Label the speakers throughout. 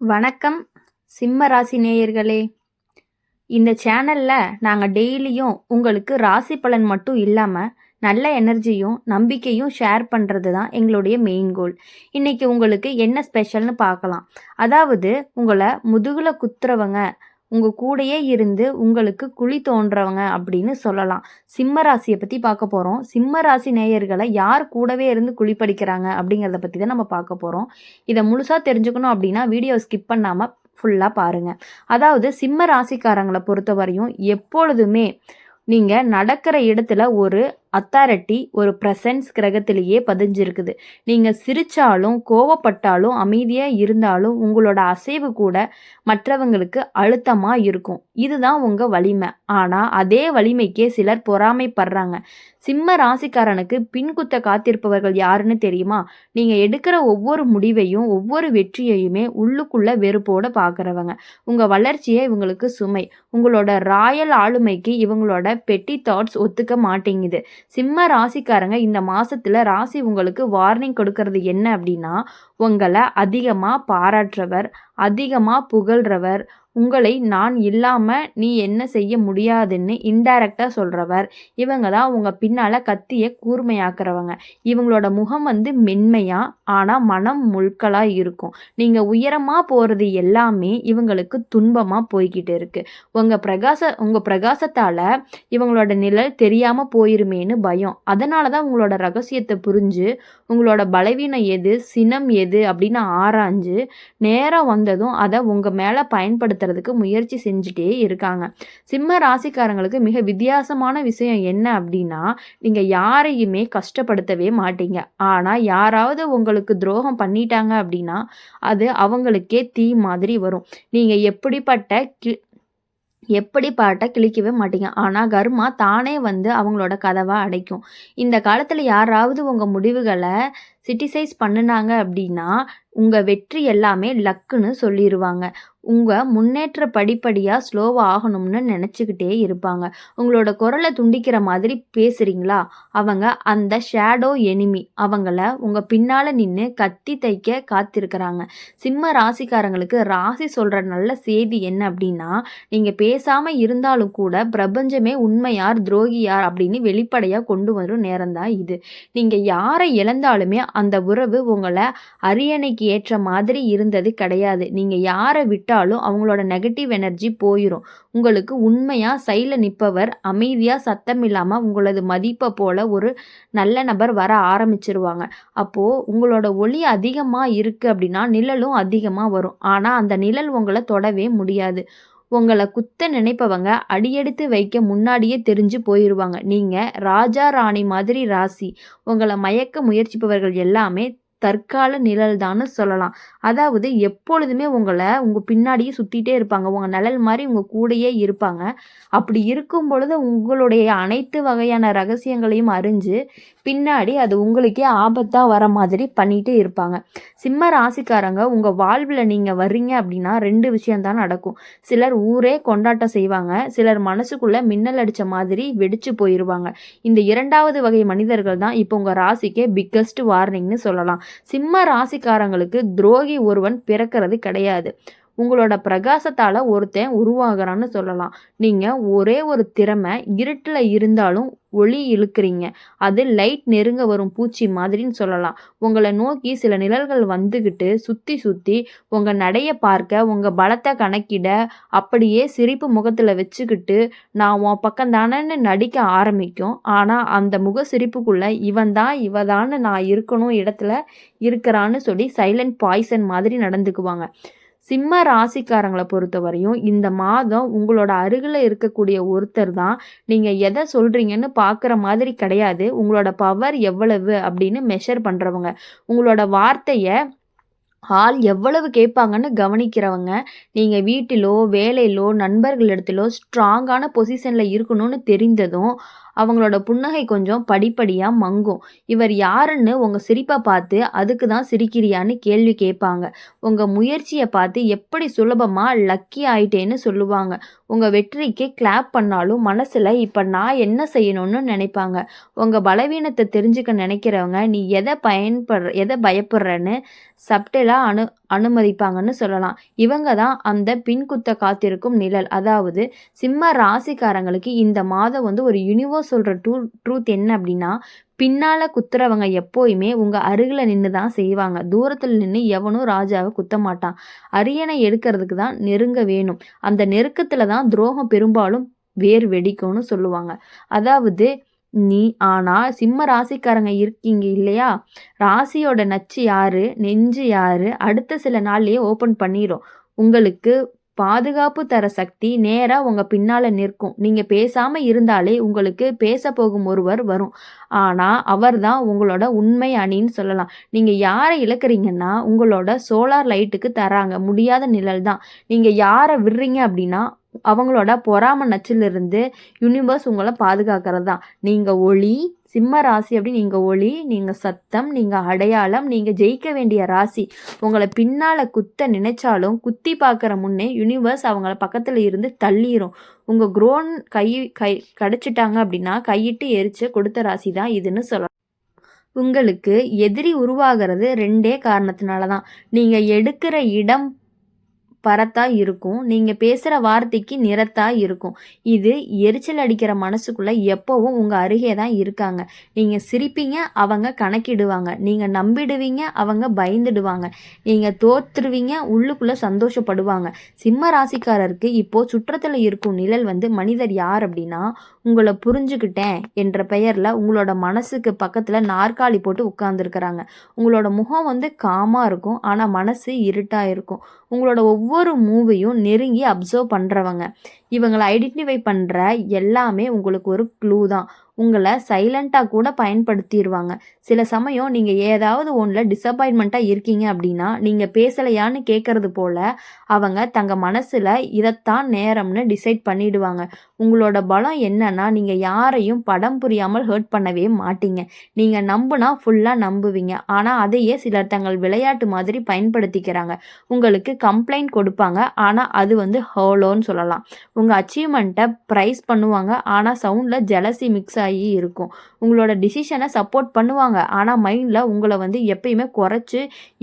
Speaker 1: வணக்கம் சிம்ம ராசி நேயர்களே. இந்த சேனல்ல நாங்க டெய்லியும் உங்களுக்கு ராசி பலன் மட்டும் இல்லாம நல்ல எனர்ஜியும் நம்பிக்கையும் ஷேர் பண்றது தான் எங்களுடைய மெயின் கோல். இன்னைக்கு உங்களுக்கு என்ன ஸ்பெஷல்னு பார்க்கலாம். அதாவது உங்களை முதுகுல குத்துறவங்க உங்க கூடயே இருந்து உங்களுக்கு குழி தோன்றவங்க அப்படின்னு சொல்லலாம். சிம்ம ராசியை பத்தி பார்க்க போறோம். சிம்ம ராசி நேயர்களை யார் கூடவே இருந்து குழி படிக்கிறாங்க அப்படிங்கிறத பத்தி தான் நம்ம பார்க்க போறோம். இதை முழுசா தெரிஞ்சுக்கணும் அப்படின்னா வீடியோ ஸ்கிப் பண்ணாம ஃபுல்லாக பாருங்கள். அதாவது சிம்ம ராசிக்காரங்களை பொறுத்தவரையும் எப்பொழுதுமே நீங்கள் நடக்கிற இடத்துல ஒரு அத்தாரிட்டி, ஒரு ப்ரெசன்ஸ் கிரகத்திலேயே பதிஞ்சிருக்குது. நீங்கள் சிரித்தாலும் கோவப்பட்டாலும் அமைதியாக இருந்தாலும் உங்களோட அசைவு கூட மற்றவங்களுக்கு அழுத்தமாக இருக்கும். இதுதான் உங்கள் வலிமை. ஆனால் அதே வலிமைக்கே சிலர் பொறாமைப்படுறாங்க. சிம்ம ராசிக்காரனுக்கு பின்குத்த காத்திருப்பவர்கள் யாருன்னு தெரியுமா? நீங்கள் எடுக்கிற ஒவ்வொரு முடிவையும் ஒவ்வொரு வெற்றியையுமே உள்ளுக்குள்ள வெறுப்போடு பார்க்குறவங்க. உங்கள் வளர்ச்சியை இவங்களுக்கு சுமை. உங்களோட ராயல் ஆளுமைக்கு இவங்களோட பெட்டி தாட்ஸ் ஒத்துக்க மாட்டேங்குது. சிம்ம ராசிக்காரங்க இந்த மாசத்துல ராசி உங்களுக்கு வார்னிங் கொடுக்கறது என்ன அப்படின்னா, உங்களை அதிகமாக பாராட்டுறவர், அதிகமாக புகழ்றவர், உங்களை நான் இல்லாமல் நீ என்ன செய்ய முடியாதுன்னு இன்டைரக்டாக சொல்கிறவர், இவங்க தான் உங்கள் பின்னால் கத்தியை கூர்மையாக்குறவங்க. இவங்களோட முகம் மென்மையாக ஆனால் மனம் முழுக்கலாக இருக்கும். நீங்கள் உயரமாக போகிறது எல்லாமே இவங்களுக்கு துன்பமாக போய்கிட்டு இருக்குது. உங்கள் பிரகாசத்தால் இவங்களோட நிழல் தெரியாமல் போயிருமேன்னு பயம். அதனால தான் உங்களோட ரகசியத்தை புரிஞ்சு உங்களோட பலவீனம் எது, சினம் எது அப்படின்னு ஆராய்ஞ்சு நேரம் வந்ததும் அதை உங்கள் மேலே பயன்படுத்துறதுக்கு முயற்சி செஞ்சுட்டே இருக்காங்க. சிம்ம ராசிக்காரங்களுக்கு மிக வித்தியாசமான விஷயம் என்ன அப்படின்னா, நீங்கள் யாரையுமே கஷ்டப்படுத்தவே மாட்டீங்க. ஆனால் யாராவது உங்களுக்கு துரோகம் பண்ணிட்டாங்க அப்படின்னா அது அவங்களுக்கே தீ மாதிரி வரும். நீங்கள் எப்படி பாட்டை கிழிக்கவே மாட்டீங்க. ஆனால் கர்மா தானே அவங்களோட கதவை அடைக்கும். இந்த காலத்தில் யாராவது உங்கள் முடிவுகளை சிட்டிசைஸ் பண்ணினாங்க அப்படின்னா உங்கள் வெற்றி எல்லாமே லக்குன்னு சொல்லிடுவாங்க. உங்கள் முன்னேற்ற படிப்படியாக ஸ்லோவாக ஆகணும்னு நினச்சிக்கிட்டே இருப்பாங்க. உங்களோட குரலை துண்டிக்கிற மாதிரி பேசுகிறீங்களா, அவங்க அந்த ஷேடோ எனிமி. அவங்கள உங்கள் பின்னால் நின்று கத்தி தைக்க காத்திருக்கிறாங்க. சிம்ம ராசிக்காரங்களுக்கு ராசி சொல்கிற நல்ல செய்தி என்ன அப்படின்னா, நீங்கள் பேசாமல் இருந்தாலும் கூட பிரபஞ்சமே உண்மை யார் துரோகி யார் அப்படின்னு வெளிப்படையாக கொண்டு வரும் நேரம் தான் இது. நீங்கள் யாரை இழந்தாலுமே அந்த உறவு உங்களை அரியணைக்கு ஏற்ற மாதிரி இருந்தது கிடையாது. நீங்கள் யாரை விட்டாலும் அவங்களோட நெகட்டிவ் எனர்ஜி போயிடும். உங்களுக்கு உண்மையாக சைடில் நிற்பவர் அமைதியாக சத்தம் இல்லாமல் உங்களது மதிப்பை போல ஒரு நல்ல நபர் வர ஆரம்பிச்சிருவாங்க. அப்போது உங்களோட ஒளி அதிகமாக இருக்குது அப்படின்னா நிழலும் அதிகமாக வரும். ஆனால் அந்த நிழல் உங்களை தொடவே முடியாது. உங்களை குத்த நினைப்பவங்க அடியெடுத்து வைக்க முன்னாடியே தெரிஞ்சு போயிடுவாங்க. நீங்கள் ராஜா ராணி மாதிரி ராசி. உங்களை மயக்க முயற்சிப்பவர்கள் எல்லாமே தற்கால நிழல் தான்னு சொல்லலாம். அதாவது எப்பொழுதுமே உங்கள் பின்னாடியே சுற்றிட்டே இருப்பாங்க. உங்கள் நிழல் மாதிரி உங்கள் கூடையே இருப்பாங்க. அப்படி இருக்கும் பொழுது உங்களுடைய அனைத்து வகையான ரகசியங்களையும் அறிஞ்சு பின்னாடி அது உங்களுக்கே ஆபத்தாக வர மாதிரி பண்ணிகிட்டே இருப்பாங்க. சிம்ம ராசிக்காரங்க உங்கள் வாழ்வில் நீங்கள் வர்றீங்க அப்படின்னா 2 விஷயம்தான் நடக்கும். சிலர் ஊரே கொண்டாட்டம் செய்வாங்க. சிலர் மனசுக்குள்ளே மின்னல் அடித்த மாதிரி வெடிச்சு போயிடுவாங்க. இந்த 2வது வகை மனிதர்கள் தான் இப்போ உங்கள் ராசிக்கே பிக்கஸ்ட் வார்னிங்னு சொல்லலாம். சிம்ம ராசிக்காரங்களுக்கு துரோகி ஒருவன் பிறக்கிறது கிடையாது. உங்களோட பிரகாசத்தால் ஒருத்தன் உருவாகிறான்னு சொல்லலாம். நீங்கள் ஒரே ஒரு திறமை, இருட்டில் இருந்தாலும் ஒளி இழுக்கிறீங்க. அது லைட் நெருங்க வரும் பூச்சி மாதிரின்னு சொல்லலாம். உங்களை நோக்கி சில நிழல்கள் வந்துக்கிட்டு சுற்றி சுற்றி உங்கள் நடைய பார்க்க, உங்கள் பலத்தை கணக்கிட, அப்படியே சிரிப்பு முகத்தில் வச்சுக்கிட்டு நான் உன் பக்கம் தானேன்னு நடிக்க ஆரம்பிக்கும். ஆனால் அந்த முக சிரிப்புக்குள்ளே இவதான்னு நான் இருக்கணும் இடத்துல இருக்கிறான்னு சொல்லி சைலண்ட் பாய்சன் மாதிரி நடந்துக்குவாங்க. சிம்ம ராசிக்காரங்களை பொறுத்தவரையும் இந்த மாதம் உங்களோட அருகில் இருக்கக்கூடிய ஒருத்தர் தான் நீங்கள் எதை சொல்கிறீங்கன்னு பார்க்குற மாதிரி கிடையாது. உங்களோட பவர் எவ்வளவு அப்படின்னு மெஷர் பண்ணுறவங்க. உங்களோட வார்த்தையை ஆள் எவ்வளவு கேட்பாங்கன்னு கவனிக்கிறவங்க. நீங்கள் வீட்டிலோ வேலையிலோ நண்பர்களிடத்திலோ ஸ்ட்ராங்கான பொசிஷனில் இருக்கணும்னு தெரிந்ததும் அவங்களோட புன்னகை கொஞ்சம் படிப்படியா மங்கும். இவர் யாருன்னு உங்க சிரிப்ப பார்த்து அதுக்கு தான் சிரிக்கிறியான்னு கேள்வி கேட்பாங்க. உங்க முயற்சிய பார்த்து எப்படி சுலபமா லக்கி ஆயிட்டேன்னு சொல்லுவாங்க. உங்க வெற்றிக்கு கிளாப் பண்ணாலும் மனசுல இப்ப நான் என்ன செய்யணும்னு நினைப்பாங்க. உங்க பலவீனத்தை தெரிஞ்சுக்க நினைக்கிறவங்க நீ எதை பயப்படுறன்னு சப்டலா அனுமதிப்பாங்கன்னு சொல்லலாம். இவங்க தான் அந்த பின்குத்த காத்திருக்கும் நிழல். அதாவது சிம்ம ராசிக்காரங்களுக்கு இந்த மாதம் வந்து ஒரு யூனிவர்ஸ் சொல்ற ட்ரூத் என்ன அப்படின்னா, பின்னால குத்துறவங்க எப்போயுமே உங்க அருகில நின்று தான் செய்வாங்க. தூரத்தில் நின்று எவனும் ராஜாவை குத்த மாட்டான். அரியணை எடுக்கிறதுக்கு தான் நெருங்க வேணும். அந்த நெருக்கத்துல தான் துரோகம் பெரும்பாலும் வேர் வெடிக்கும்னு சொல்லுவாங்க. அதாவது ஆனா சிம்ம ராசிக்காரங்க இருக்கீங்க இல்லையா, ராசியோட நச்சு யாரு, நெஞ்சு யாரு அடுத்த சில நாள்லயே ஓபன் பண்ணிரும். உங்களுக்கு பாதுகாப்பு தர சக்தி நேரா உங்க பின்னால நிற்கும். நீங்க பேசாம இருந்தாலே உங்களுக்கு பேச போகும் ஒருவர் வரும். ஆனா அவர்தான் உங்களோட உண்மை அணின்னு சொல்லலாம். நீங்க யாரை இழக்கிறீங்கன்னா உங்களோட சோலார் லைட்டுக்கு தராங்க முடியாத நிழல் தான். நீங்க யாரை விடுறீங்க அப்படின்னா அவங்களோட பொறாம நச்சிலிருந்து யூனிவர்ஸ் உங்களை பாதுகாக்கிறது தான். நீங்க ஒளி, சிம்ம ராசி அப்படி நீங்க ஒளி, நீங்க சத்தம், நீங்க அடையாளம், நீங்க ஜெயிக்க வேண்டிய ராசி. உங்களை பின்னால குத்த நினைச்சாலும் குத்தி பார்க்குற முன்னே யூனிவர்ஸ் அவங்கள பக்கத்துல இருந்து தள்ளிரும். உங்க குரோன் கை கடிச்சிட்டாங்க அப்படின்னா கையிட்டு எரிச்சு கொடுத்த ராசி தான் இதுன்னு சொல்லலாம். உங்களுக்கு எதிரி உருவாகிறது 2 காரணத்தினால தான். நீங்க எடுக்கிற இடம் பரத்தா இருக்கும். நீங்க பேசுற வார்த்தைக்கு நிறத்தா இருக்கும். இது எரிச்சல் அடிக்கிற மனசுக்குள்ள எப்பவும் உங்க அருகே தான் இருக்காங்க. நீங்க சிரிப்பீங்க, அவங்க கணக்கிடுவாங்க. நீங்க நம்பிடுவீங்க, அவங்க பயந்துடுவாங்க. நீங்க தோத்துருவீங்க, உள்ளுக்குள்ள சந்தோஷப்படுவாங்க. சிம்ம ராசிக்காரருக்கு இப்போ சுற்றத்துல இருக்கும் நிழல் வந்து மனிதர் யார் அப்படின்னா, உங்களை புரிஞ்சுக்கிட்டேன் என்ற பெயர்ல உங்களோட மனசுக்கு பக்கத்துல நாற்காலி போட்டு உட்கார்ந்துருக்கிறாங்க. உங்களோட முகம் வந்து காமா இருக்கும். ஆனா மனசு இருட்டா இருக்கும். உங்களோட ஒவ்வொரு மூவையும் நெருங்கி அப்சர்வ் பண்ணுறவங்க. இவங்களை ஐடென்டிஃபை பண்ணுற எல்லாமே உங்களுக்கு ஒரு க்ளூ தான். உங்களை சைலண்ட்டாக கூட பயன்படுத்திடுவாங்க. சில சமயம் நீங்கள் ஏதாவது ஒன்றில் டிசப்பாயின்மெண்ட்டாக இருக்கீங்க அப்படின்னா நீங்கள் பேசலையான்னு கேட்குறது போல் அவங்க தங்க மனசில் இதைத்தான் நேரம்னு டிசைட் பண்ணிடுவாங்க. உங்களோட பலம் என்னன்னா நீங்கள் யாரையும் படம் புரியாமல் ஹர்ட் பண்ணவே மாட்டீங்க. நீங்கள் நம்புனா ஃபுல்லாக நம்புவீங்க. ஆனால் அதையே சிலர் தங்கள் விளையாட்டு மாதிரி பயன்படுத்திக்கிறாங்க. உங்களுக்கு கம்ப்ளைண்ட் கொடுப்பாங்க. ஆனால் அது வந்து ஹோலோன்னு சொல்லலாம். உங்கள் அச்சீவ்மெண்ட்டை ப்ரைஸ் பண்ணுவாங்க. ஆனால் சவுண்டில் ஜெலசி மிக்ஸ் ஆகி இருக்கும். உங்களோட டிசிஷனை சப்போர்ட் பண்ணுவாங்க. ஆனால் மைண்டில் உங்களை வந்து எப்பயுமே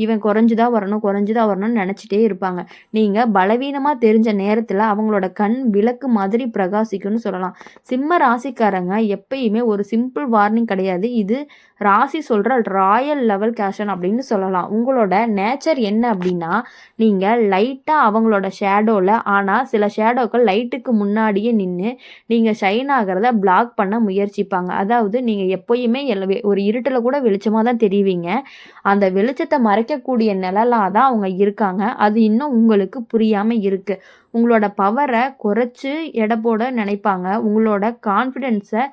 Speaker 1: இவன் குறைஞ்சுதான் வரணும்னு நினச்சிட்டே இருப்பாங்க. நீங்கள் பலவீனமாக தெரிஞ்ச நேரத்தில் அவங்களோட கண் விளக்கு மாதிரி பிரகாசிக்கும்னு சொல்லலாம். சிம்ம ராசிக்காரங்க எப்பயுமே ஒரு சிம்பிள் வார்னிங் கிடையாது. இது ராசி சொல்கிற ராயல் லெவல் கேஷன் அப்படின்னு சொல்லலாம். உங்களோட நேச்சர் என்ன அப்படின்னா, நீங்கள் லைட்டாக அவங்களோட ஷேடோவில், ஆனால் சில ஷேடோக்கள் லைட்டுக்கு முன்னாடியே நின்று நீங்கள் ஷைன் ஆகிறத பிளாக் பண்ண முயற்சிப்பாங்க. அதாவது நீங்கள் எப்போயுமே ஒரு இருட்டில் கூட வெளிச்சமாக தான் தெரிவிங்க. அந்த வெளிச்சத்தை மறைக்கக்கூடிய நிழலாக தான் அவங்க இருக்காங்க. அது இன்னும் உங்களுக்கு புரியாமல் இருக்குது. உங்களோட பவரை குறைச்சி எடை போட நினைப்பாங்க. உங்களோட கான்ஃபிடென்ஸை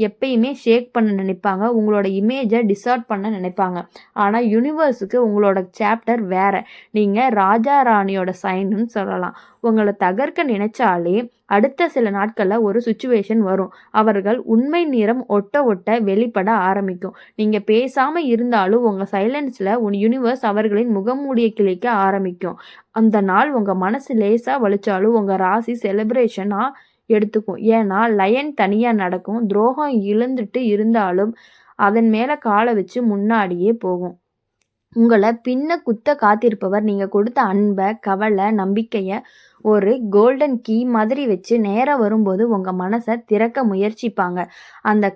Speaker 1: எப்பயுமே ஷேக் பண்ண நினைப்பாங்க. உங்களோட இமேஜை டிசார்ட் பண்ண நினைப்பாங்க. ஆனால் யூனிவர்ஸுக்கு உங்களோட சாப்டர் வேறு. நீங்கள் ராஜா ராணியோட சைனுன்னு சொல்லலாம். உங்களை தகர்க்க நினைச்சாலே அடுத்த சில நாட்களில் ஒரு சுச்சுவேஷன் வரும். அவர்கள் உண்மை நிறம் ஒட்ட வெளிப்பட ஆரம்பிக்கும். நீங்கள் பேசாமல் இருந்தாலும் உங்கள் சைலன்ஸில் யூனிவர்ஸ் அவர்களின் முகமூடியை கிழிக்க ஆரம்பிக்கும். அந்த நாள் உங்கள் மனசு லேசாக வலிச்சாலும் உங்கள் ராசி செலிப்ரேஷனாக எடுத்துக்கும். ஏன்னா லயன் தனியாக நடக்கும். துரோகம் இழந்துட்டு இருந்தாலும் அதன் மேலே காலை வச்சு முன்னாடியே போகும். உங்களை பின்ன குத்த காத்திருப்பவர் நீங்கள் கொடுத்த அன்பை, கவலை, நம்பிக்கையை ஒரு கோல்டன் கீ மாதிரி வச்சு நேரம் வரும்போது உங்கள் மனசை திறக்க முயற்சிப்பாங்க. அந்த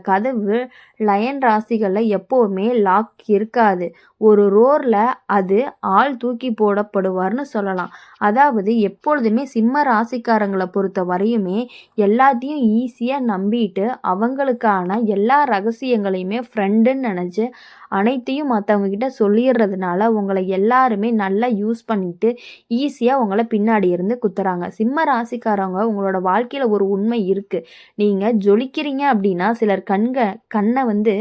Speaker 1: கதவு லயன் ராசிகளில் எப்போவுமே லாக் இருக்காது. ஒரு ரோரில் அது ஆள் தூக்கி போடப்படுவார்னு சொல்லலாம். அதாவது எப்பொழுதுமே சிம்ம ராசிக்காரங்களை பொறுத்த வரையுமே எல்லாத்தையும் ஈஸியாக நம்பிட்டு அவங்களுக்கான எல்லா ரகசியங்களையுமே ஃப்ரெண்டுன்னு நினச்சி அனைத்தையும் மற்றவங்கக்கிட்ட சொல்லிடுறதுனால உங்களை எல்லாருமே நல்லா யூஸ் பண்ணிட்டு ஈஸியாக உங்களை பின்னாடி இருந்து குத்துறாங்க. சிம்ம ராசிக்காரவங்க உங்களோட வாழ்க்கையில் ஒரு உண்மை இருக்குது. நீங்கள் ஜொலிக்கிறீங்க அப்படின்னா சிலர் கண்ணை வந்து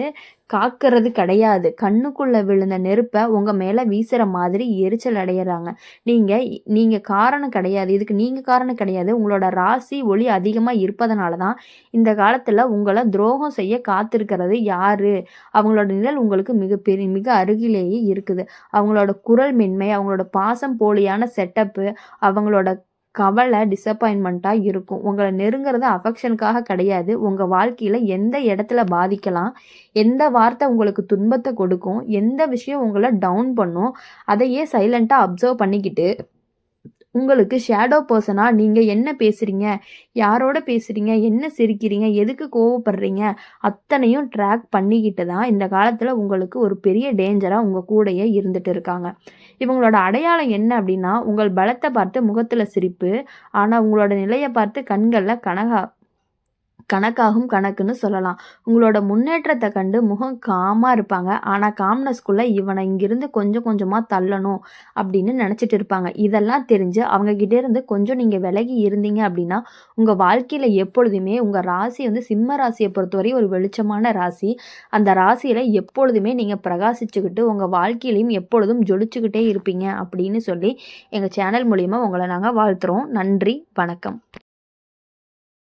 Speaker 1: காக்கிறது கிடையாது. கண்ணுக்குள்ள விழுந்த நெருப்ப உங்க மேல வீசுற மாதிரி எரிச்சல் அடையறாங்க. நீங்க நீங்க காரணம் கிடையாது. இதுக்கு நீங்க காரணம் கிடையாது. உங்களோட ராசி ஒளி அதிகமா இருப்பதனால தான் இந்த காலத்துல உங்கள துரோகம் செய்ய காத்திருக்கிறது யாரு? அவங்களோட நிழல் உங்களுக்கு மிக அருகிலேயே இருக்குது. அவங்களோட குரல் மென்மை, அவங்களோட பாசம் போலியான செட்டப்பு, அவங்களோட கவலை, டிசப்பாயின்ட்மெண்ட்டா இருக்கும். உங்கள நெருங்குறது அஃபெக்ஷனுக்காக கிடையாது. உங்க வாழ்க்கையில எந்த இடத்துல பாதிக்கலாம், எந்த வார்த்தை உங்களுக்கு துன்பத்த கொடுக்கும், எந்த விஷயம் உங்கள டவுன் பண்ணும், அதையே சைலன்ட்டா அப்சர்வ் பண்ணிக்கிட்டு, உங்களுக்கு ஷேடோ பெர்சனா நீங்க என்ன பேசுறீங்க, யாரோட பேசுறீங்க, என்ன சிரிக்கிறீங்க, எதுக்கு கோவப்படுறீங்க, அத்தனையும் ட்ராக் பண்ணிக்கிட்டு தான் இந்த காலத்துல உங்களுக்கு ஒரு பெரிய டேஞ்சரா உங்க கூடயே இருந்துட்டு இருக்காங்க. இவங்களோட அடையாளம் என்ன அப்படின்னா, உங்கள் பலத்த பார்த்து முகத்துல சிரிப்பு, ஆனா உங்களோட நிலைய பார்த்து கண்கள்ல கணக்காகும் கணக்குன்னு சொல்லலாம். உங்களோட முன்னேற்றத்த கண்டு முகம் காமா இருப்பாங்க. ஆனா காம்னஸ்க்குள்ள இவன இங்கிருந்து கொஞ்சம் கொஞ்சமா தள்ளணும் அப்படின்னு நெனச்சிட்டு இருப்பாங்க. இதெல்லாம் தெரிஞ்சு அவங்க கிட்ட இருந்து கொஞ்சம் நீங்க விலகி இருந்தீங்க அப்படின்னா, உங்க வாழ்க்கையில எப்பொழுதுமே உங்க ராசி வந்து சிம்ம ராசிய பொறுத்தவரை ஒரு வெளிச்சமான ராசி. அந்த ராசியில எப்பொழுதுமே நீங்க பிரகாசிச்சுக்கிட்டு, உங்க வாழ்க்கையிலயும் எப்பொழுதும் ஜொலிச்சுக்கிட்டே இருப்பீங்க அப்படின்னு சொல்லி எங்க சேனல் மூலியமா உங்கள நாங்க வாழ்த்துறோம். நன்றி, வணக்கம்.